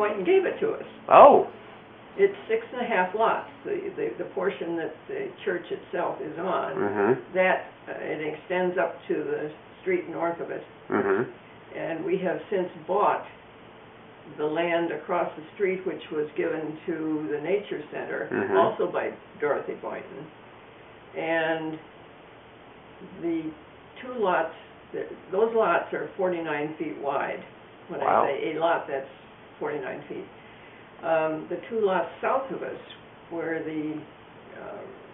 Boynton gave it to us. Oh. It's 6.5 lots. The portion that the church itself is on, that it extends up to the street north of it. And we have since bought the land across the street, which was given to the Nature Center, also by Dorothy Boynton. And the 2 lots, those lots are 49 feet wide. When I say a lot, that's 49 feet. The 2 lots south of us, where the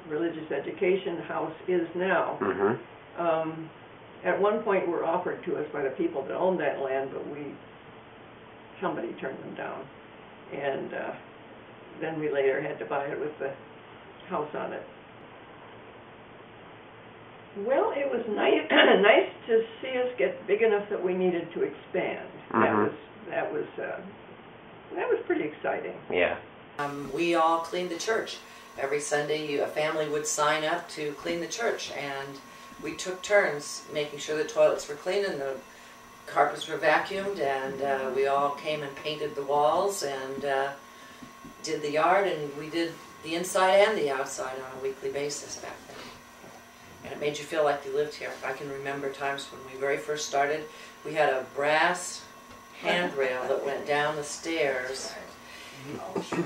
religious education house is now, at one point were offered to us by the people that owned that land, but somebody turned them down. And then we later had to buy it with the house on it. Well, it was nice to see us get big enough that we needed to expand. That was pretty exciting. Yeah. We all cleaned the church. Every Sunday, a family would sign up to clean the church, and we took turns making sure the toilets were clean and the carpets were vacuumed, and we all came and painted the walls and did the yard, and we did the inside and the outside on a weekly basis back then. And it made you feel like you lived here. I can remember times when we very first started, we had a brass handrail that went down the stairs,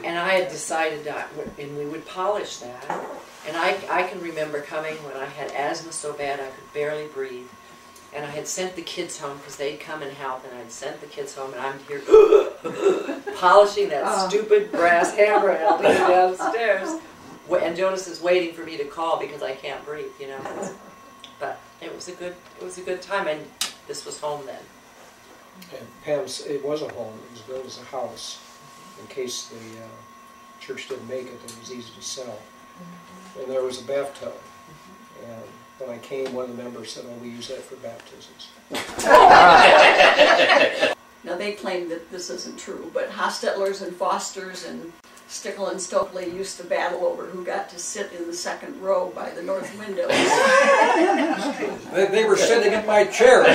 and I had decided that, and we would polish that. And I can remember coming when I had asthma so bad I could barely breathe, and I had sent the kids home because they'd come and help, and I'd sent the kids home, and I'm here polishing that stupid brass handrail down the stairs. And Jonas is waiting for me to call because I can't breathe, you know. But it was a good time, and this was home then. And Pam's, it was a home. It was built as a house in case the church didn't make it. It was easy to sell. And there was a bathtub. And when I came, one of the members said, "Oh, we use that for baptisms." Now they claim that this isn't true, but Hostettlers and Fosters and Stickle and Stokely used to battle over who got to sit in the second row by the north windows. They were sitting in my chair.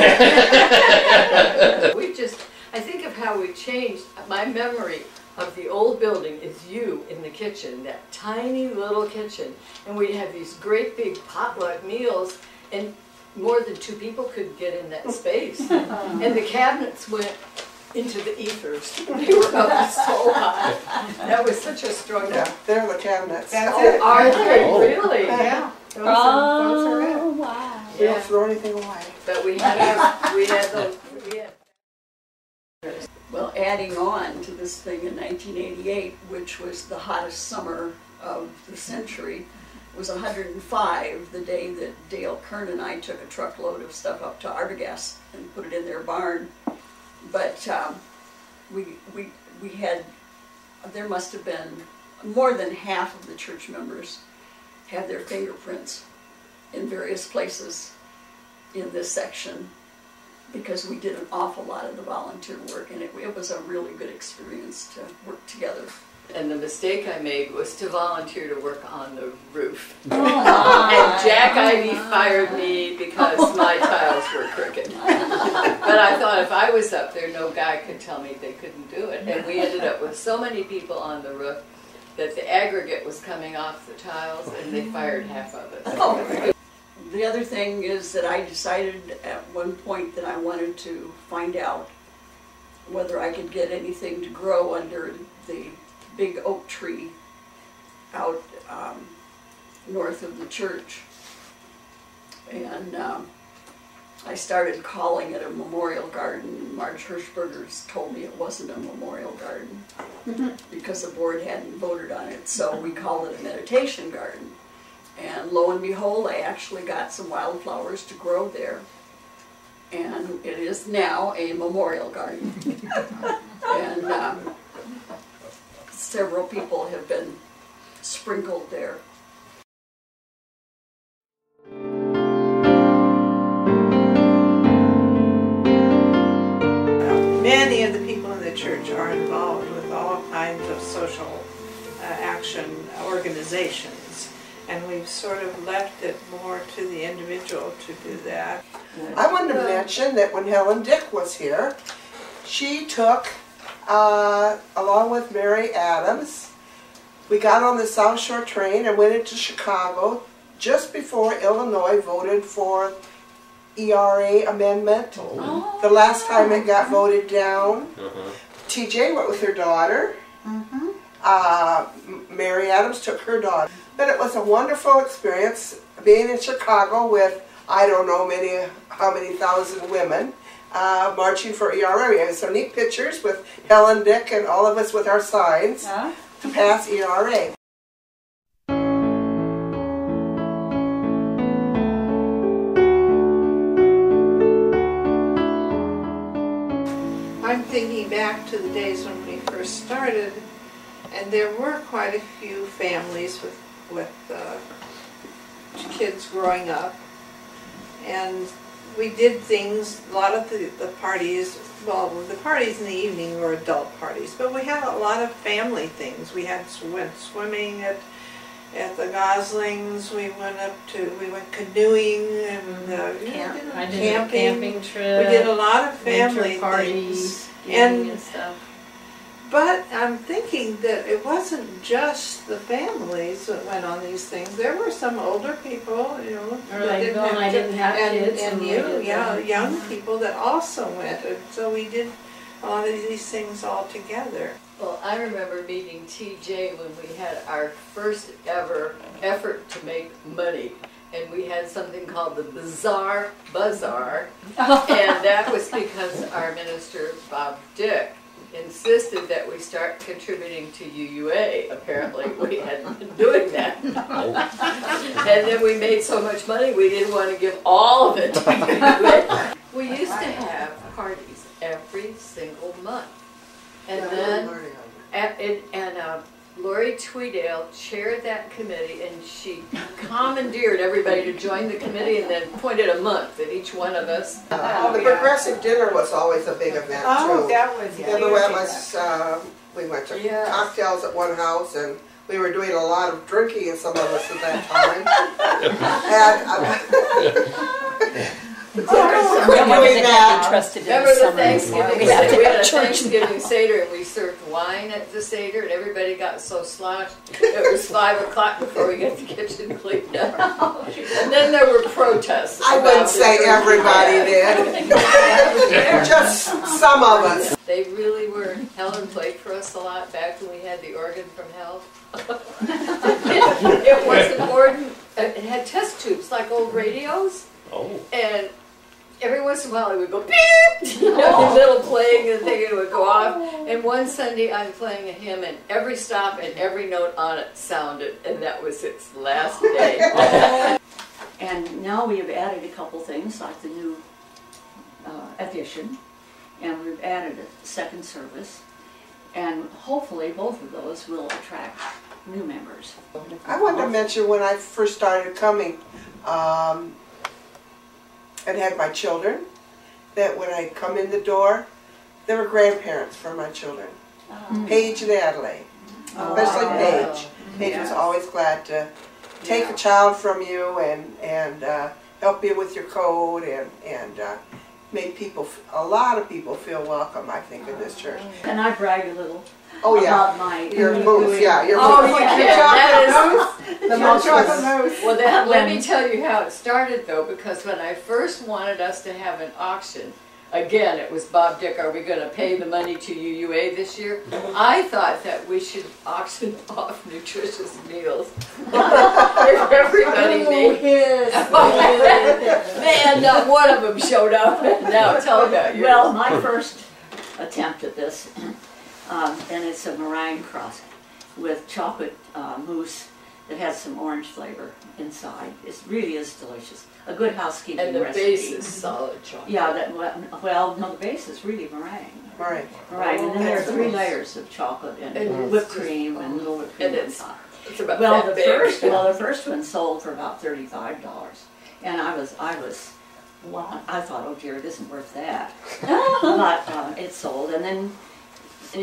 I think of how we changed. My memory of the old building is you in the kitchen, that tiny little kitchen. And we'd have these great big potluck meals, and more than 2 people could get in that space. And the cabinets went into the ethers. They were up so high. That was such a struggle. Yeah, they're the cabinets. That's it. Are they? Really? Yeah. Those are it. Wow. We don't throw anything away. But we had those. Well, adding on to this thing in 1988, which was the hottest summer of the century, was 105 the day that Dale Kern and I took a truckload of stuff up to Arbogast and put it in their barn. But we had, there must have been more than half of the church members had their fingerprints in various places in this section, because we did an awful lot of the volunteer work, and it was a really good experience to work together. And the mistake I made was to volunteer to work on the roof. And Jack Ivy fired me because my tiles were crooked. But I thought if I was up there, no guy could tell me they couldn't do it. And we ended up with so many people on the roof that the aggregate was coming off the tiles, and they fired half of it. The other thing is that I decided at one point that I wanted to find out whether I could get anything to grow under the big oak tree out north of the church. And I started calling it a memorial garden. Marge Hirschberger's told me it wasn't a memorial garden because the board hadn't voted on it, so we called it a meditation garden. And lo and behold, I actually got some wildflowers to grow there. And it is now a memorial garden. And several people have been sprinkled there. Many of the people in the church are involved with all kinds of social action organizations, and we've sort of left it more to the individual to do that. I wanted to mention that when Helen Dick was here, she took along with Mary Adams. We got on the South Shore train and went into Chicago just before Illinois voted for ERA amendment. Oh. The last time it got voted down. TJ went with her daughter. Mary Adams took her daughter. But it was a wonderful experience being in Chicago with, I don't know how many thousand women marching for ERA. We have some neat pictures with Helen, Dick, and all of us with our signs to pass ERA. I'm thinking back to the days when we first started, and there were quite a few families with kids growing up, and we did things, a lot of the parties, well, the parties in the evening were adult parties, but we had a lot of family things. We went swimming at the Goslings, we went canoeing and I did camping. a camping trip. We did a lot of family winter parties, things. skiing and stuff. But I'm thinking that it wasn't just the families that went on these things. There were some older people, you know, Or like Bill and I didn't have kids. and we you, did yeah, that. young people that also went. And so we did a lot of these things all together. Well, I remember meeting TJ when we had our first ever effort to make money. And we had something called the Bizarre Bazaar. And that was because our minister, Bob Dick, insisted that we start contributing to UUA. Apparently we hadn't been doing that. And then we made so much money we didn't want to give all of it to UUA. We used to have parties every single month. And then Lori Tweedale chaired that committee, and she commandeered everybody to join the committee and then appointed a month at each one of us. The progressive dinner was always a big event too. That was Remember we went to cocktails at one house, and we were doing a lot of drinking, and some of us at that time. Remember the Thanksgiving Seder? We had a Thanksgiving Seder, and we served wine at the Seder, and everybody got so sloshed. It was 5 o'clock before we got the kitchen cleaned up. And then there were protests. I wouldn't say everybody did. Just some of us. They really were. Helen played for us a lot back when we had the organ from hell. It was an organ. It had test tubes like old radios. Oh. And every once in a while it would go beep, you know, in the middle of playing, and the thing would go off. And one Sunday I'm playing a hymn, and every stop and every note on it sounded, and that was its last day. And now we have added a couple things like the new addition, and we've added a second service, and hopefully both of those will attract new members. I wanted to mention when I first started coming and had my children, that when I come in the door, there were grandparents for my children. Paige and Adelaide, especially Paige. Paige was always glad to take a child from you and help you with your code and made a lot of people feel welcome, I think, in this church. And I brag a little about my your booth, yeah, your booth. The chocolate mousse. Well, let me tell you how it started, though, because when I first wanted us to have an auction, again, it was Bob Dick, are we going to pay the money to UUA this year? I thought that we should auction off nutritious meals. If everybody made man, not one of them showed up. Now tell about yours. Well, my first attempt at this, and it's a meringue crust with chocolate mousse that has some orange flavor inside. It really is delicious. A good housekeeping and the recipe. base is solid chocolate. Yeah, no, the base is really meringue. Right. Right, and then there are 3 layers of chocolate and whipped cream and little whipped cream on top. It's about Well, that the big. first one sold for about $35, and I thought, oh dear, it isn't worth that. But it sold, and then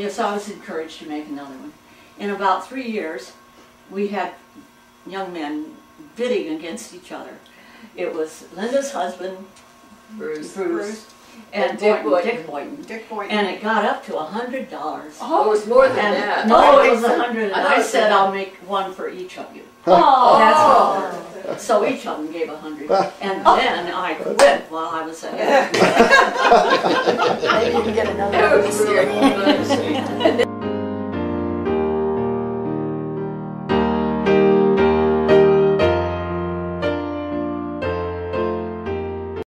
so I was encouraged to make another one. In about 3 years, we had young men bidding against each other. It was Linda's husband, Bruce, and Dick Dick Boynton. Boynton. And it got up to $100. Oh, it was more than And that. no, it was 100. And I thought I it said, was- I'll make one for each of you. Oh. That's what. So each of them gave 100. And then I quit while I was at it. They didn't get another That one. would be scary.